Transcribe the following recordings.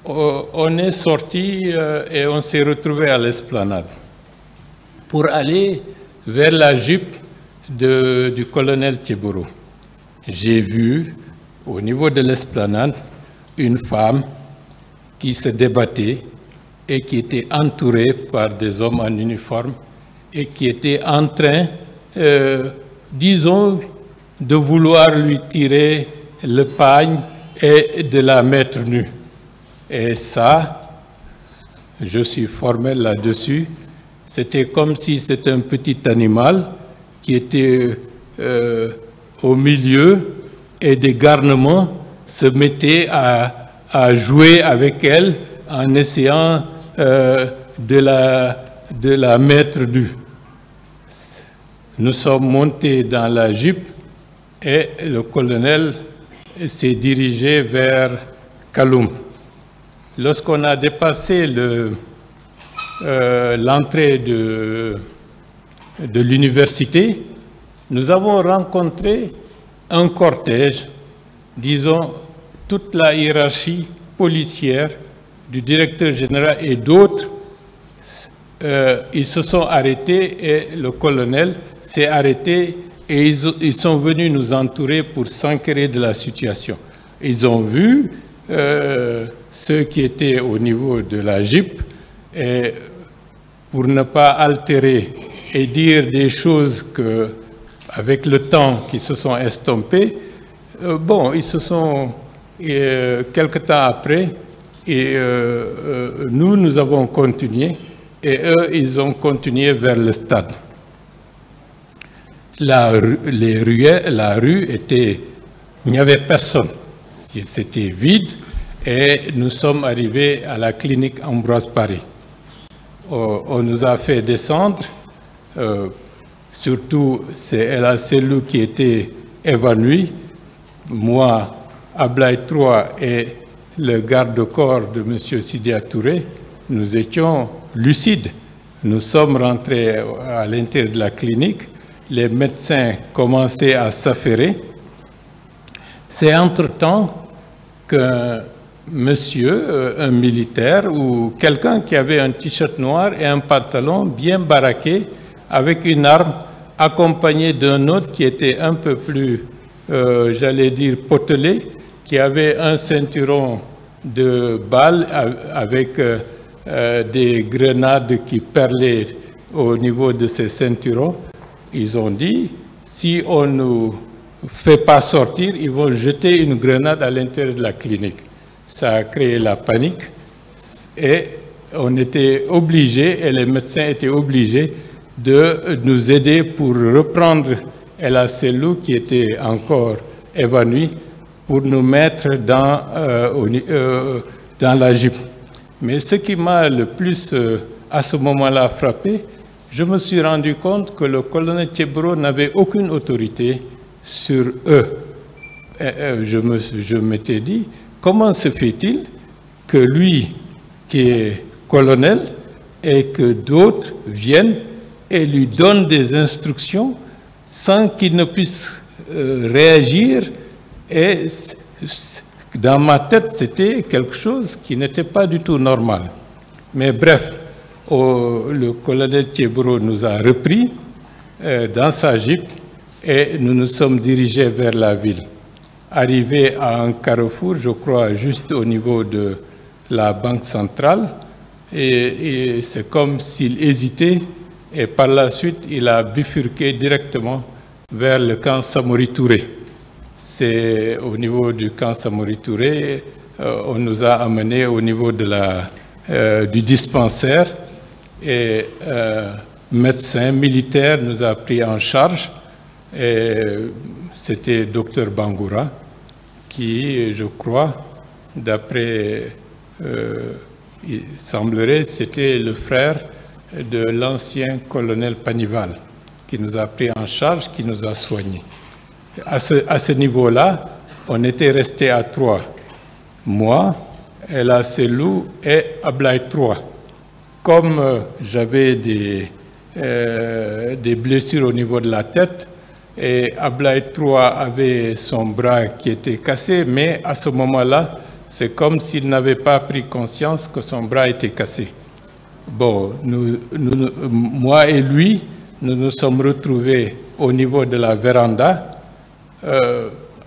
on est sorti et on s'est retrouvé à l'esplanade pour aller vers la jupe du colonel Tchéboro. J'ai vu au niveau de l'esplanade une femme qui se débattait et qui était entourée par des hommes en uniforme et qui était en train, disons, de vouloir lui tirer le pagne et de la mettre nue. Et ça, je suis formel là-dessus, c'était comme si c'était un petit animal qui était au milieu et des garnements se mettaient à jouer avec elle en essayant de la mettre nue. Nous sommes montés dans la jupe et le colonel s'est dirigé vers Kaloum. Lorsqu'on a dépassé l'entrée de l'université, nous avons rencontré un cortège, disons, toute la hiérarchie policière du directeur général et d'autres. Ils se sont arrêtés et le colonel s'est arrêté et ils sont venus nous entourer pour s'enquérir de la situation. Ils ont vu ceux qui étaient au niveau de la JIP et pour ne pas altérer et dire des choses que, avec le temps qui se sont estompées, bon, ils se sont, quelque temps après, et nous avons continué, et eux, ils ont continué vers le stade. La rue était, il n'y avait personne, c'était vide, et nous sommes arrivés à la clinique Ambroise Paré. On nous a fait descendre, surtout c'est Ella Selou qui était évanoui, moi, Ablaye III et le garde-corps de M. Sidia Touré, nous étions lucides. Nous sommes rentrés à l'intérieur de la clinique, les médecins commençaient à s'affairer. C'est entre-temps que monsieur, un militaire ou quelqu'un qui avait un t-shirt noir et un pantalon bien baraqué avec une arme, accompagné d'un autre qui était un peu plus, j'allais dire, potelé, qui avait un ceinturon de balles avec des grenades qui perlaient au niveau de ces ceinturons. Ils ont dit, si on ne nous fait pas sortir, ils vont jeter une grenade à l'intérieur de la clinique. Ça a créé la panique et on était obligés, et les médecins étaient obligés de nous aider pour reprendre Ella Selou qui était encore évanouie pour nous mettre dans la jupe. Mais ce qui m'a le plus à ce moment-là frappé, je me suis rendu compte que le colonel Tchéboro n'avait aucune autorité sur eux. Je m'étais dit, comment se fait-il que lui, qui est colonel, et que d'autres viennent et lui donnent des instructions sans qu'il ne puisse réagir? Et dans ma tête, c'était quelque chose qui n'était pas du tout normal. Mais bref, le colonel Tchéboro nous a repris dans sa jeep et nous nous sommes dirigés vers la ville. Arrivé à un carrefour, je crois, juste au niveau de la banque centrale, et c'est comme s'il hésitait, et par la suite, il a bifurqué directement vers le camp Samori Touré. C'est au niveau du camp Samori Touré, on nous a amenés au niveau de du dispensaire, et médecin militaire nous a pris en charge, et c'était Dr Bangoura, qui, je crois, d'après, il semblerait, c'était le frère de l'ancien colonel Panival, qui nous a pris en charge, qui nous a soignés. À ce niveau-là, on était restés à 3. Moi, Ella Selou et Ablaye III. Comme j'avais des blessures au niveau de la tête, et Ablaye III avait son bras qui était cassé, mais à ce moment-là, c'est comme s'il n'avait pas pris conscience que son bras était cassé. Bon, moi et lui, nous nous sommes retrouvés au niveau de la véranda.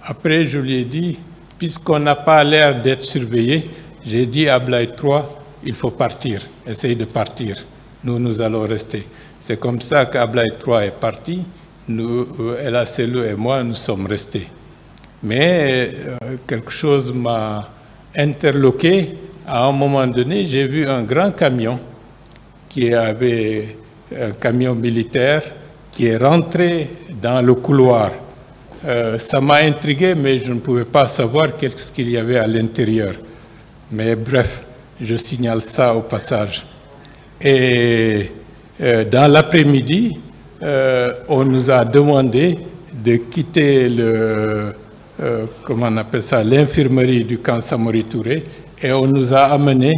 Après, je lui ai dit, puisqu'on n'a pas l'air d'être surveillé, j'ai dit à Blaye 3, il faut partir, essaye de partir. Nous allons rester. C'est comme ça qu'Ablaye 3 est parti. Nous, Ella Selou et moi, nous sommes restés. Mais quelque chose m'a interloqué. À un moment donné, j'ai vu un grand camion qui avait un camion militaire qui est rentré dans le couloir. Ça m'a intrigué, mais je ne pouvais pas savoir qu'est-ce qu'il y avait à l'intérieur. Mais bref, je signale ça au passage. Et dans l'après-midi, on nous a demandé de quitter comment on appelle ça, l'infirmerie du camp Samori Touré, et on nous a amenés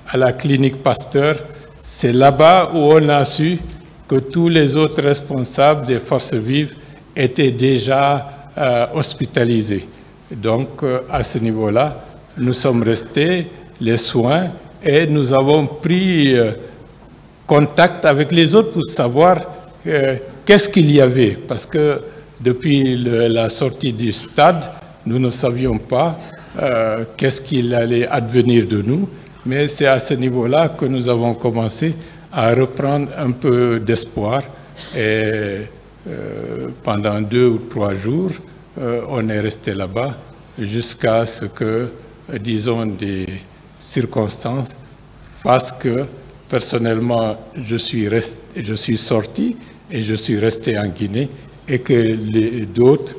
à la clinique Pasteur. C'est là-bas où on a su que tous les autres responsables des forces vives étaient déjà hospitalisés. Donc, à ce niveau-là, nous sommes restés, les soins, et nous avons pris contact avec les autres pour savoir qu'est-ce qu'il y avait. Parce que depuis la sortie du stade, nous ne savions pas qu'est-ce qu'il allait advenir de nous. Mais c'est à ce niveau-là que nous avons commencé à reprendre un peu d'espoir. Et pendant 2 ou 3 jours, on est resté là-bas jusqu'à ce que, disons, des circonstances fassent que, personnellement, je suis sorti et je suis resté en Guinée, et que d'autres,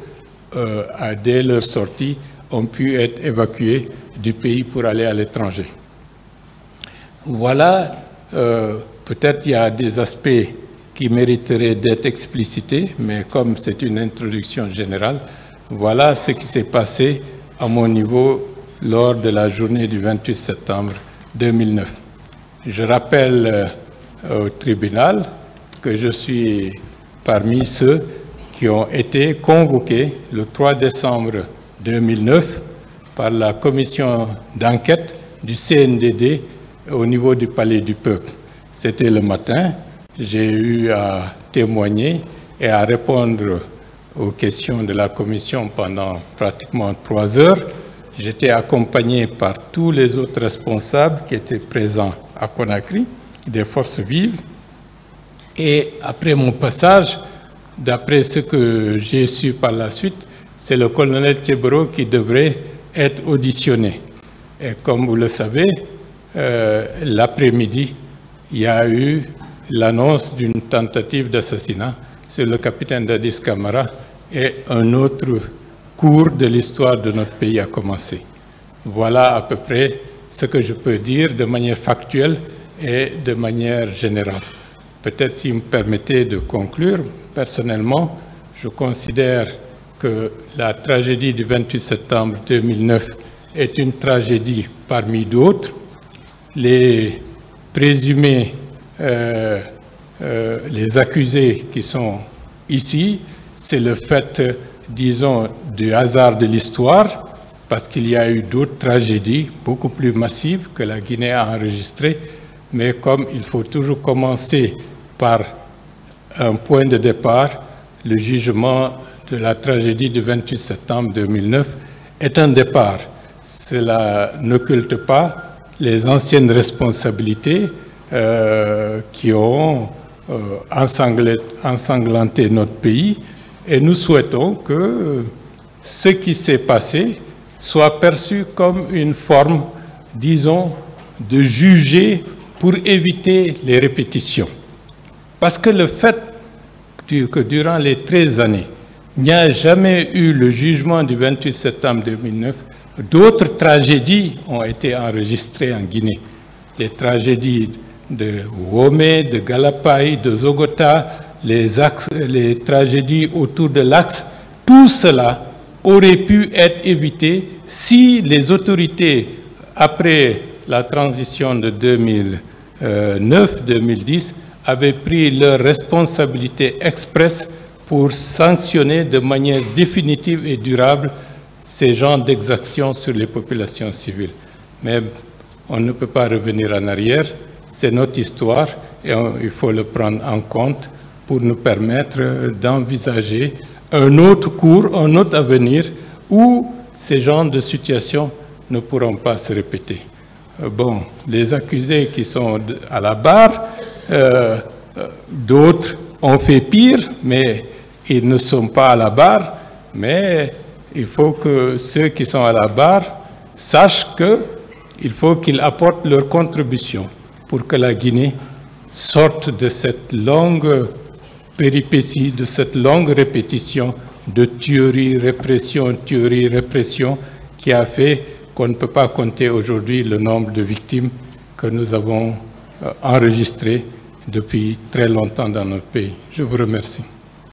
dès leur sortie, ont pu être évacués du pays pour aller à l'étranger. Voilà, peut-être il y a des aspects qui mériteraient d'être explicités, mais comme c'est une introduction générale, voilà ce qui s'est passé à mon niveau lors de la journée du 28 septembre 2009. Je rappelle au tribunal que je suis parmi ceux qui ont été convoqués le 3 décembre 2009 par la commission d'enquête du CNDD au niveau du Palais du Peuple. C'était le matin, j'ai eu à témoigner et à répondre aux questions de la commission pendant pratiquement 3 heures. J'étais accompagné par tous les autres responsables qui étaient présents à Conakry, des forces vives. Et après mon passage, d'après ce que j'ai su par la suite, c'est le colonel Tchebro qui devrait être auditionné. Et comme vous le savez, l'après-midi, il y a eu l'annonce d'une tentative d'assassinat sur le capitaine Dadis Camara, et un autre cours de l'histoire de notre pays a commencé. Voilà à peu près ce que je peux dire de manière factuelle et de manière générale. Peut-être si vous me permettez de conclure, personnellement, je considère que la tragédie du 28 septembre 2009 est une tragédie parmi d'autres. Les présumés, les accusés qui sont ici, c'est le fait, disons, du hasard de l'histoire, parce qu'il y a eu d'autres tragédies beaucoup plus massives que la Guinée a enregistrées, mais comme il faut toujours commencer par un point de départ, le jugement de la tragédie du 28 septembre 2009 est un départ. Cela n'occulte pas les anciennes responsabilités qui ont ensanglanté notre pays, et nous souhaitons que ce qui s'est passé soit perçu comme une forme, disons, de juger pour éviter les répétitions. Parce que le fait que durant les 13 années, il n'y a jamais eu le jugement du 28 septembre 2009, d'autres tragédies ont été enregistrées en Guinée. Les tragédies de Womé, de Galapaï, de Zogota, les tragédies autour de l'Axe, tout cela aurait pu être évité si les autorités, après la transition de 2009-2010, avaient pris leur responsabilité expresse pour sanctionner de manière définitive et durable ces genres d'exactions sur les populations civiles. Mais on ne peut pas revenir en arrière, c'est notre histoire et il faut le prendre en compte pour nous permettre d'envisager un autre cours, un autre avenir où ces genres de situations ne pourront pas se répéter. Bon, les accusés qui sont à la barre, d'autres ont fait pire, mais ils ne sont pas à la barre, mais il faut que ceux qui sont à la barre sachent qu'il faut qu'ils apportent leur contribution pour que la Guinée sorte de cette longue péripétie, de cette longue répétition de tuerie, répression, qui a fait qu'on ne peut pas compter aujourd'hui le nombre de victimes que nous avons enregistrées depuis très longtemps dans notre pays. Je vous remercie.